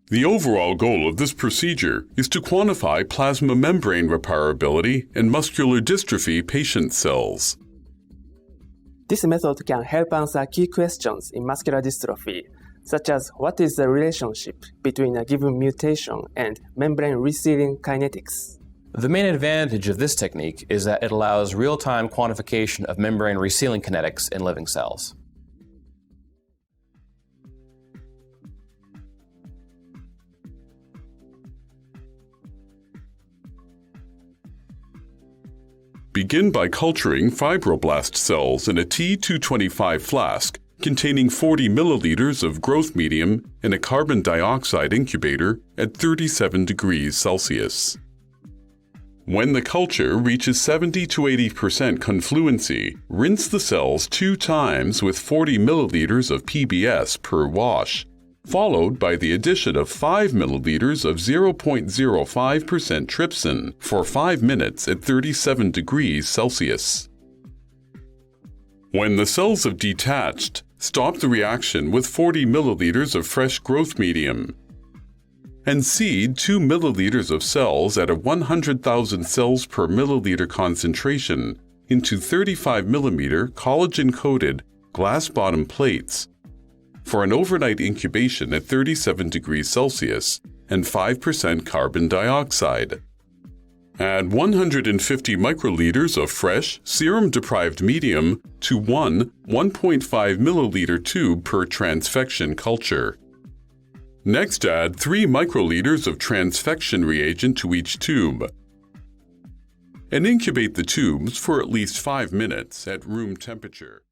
The overall goal of this procedure is to quantify plasma membrane repairability in muscular dystrophy patient cells. This method can help answer key questions in muscular dystrophy, such as what is the relationship between a given mutation and membrane resealing kinetics. The main advantage of this technique is that it allows real-time quantification of membrane resealing kinetics in living cells. Begin by culturing fibroblast cells in a T225 flask containing 40 milliliters of growth medium in a carbon dioxide incubator at 37 degrees Celsius. When the culture reaches 70 to 80% confluency, rinse the cells 2 times with 40 milliliters of PBS per wash, followed by the addition of 5 milliliters of 0.05% trypsin for 5 minutes at 37 degrees Celsius. When the cells have detached, stop the reaction with 40 milliliters of fresh growth medium and seed 2 milliliters of cells at a 100,000 cells per milliliter concentration into 35 millimeter collagen-coated glass-bottom plates for an overnight incubation at 37 degrees Celsius and 5% carbon dioxide. Add 150 microliters of fresh, serum-deprived medium to one 1.5 milliliter tube per transfection culture. Next, add 3 microliters of transfection reagent to each tube and incubate the tubes for at least 5 minutes at room temperature.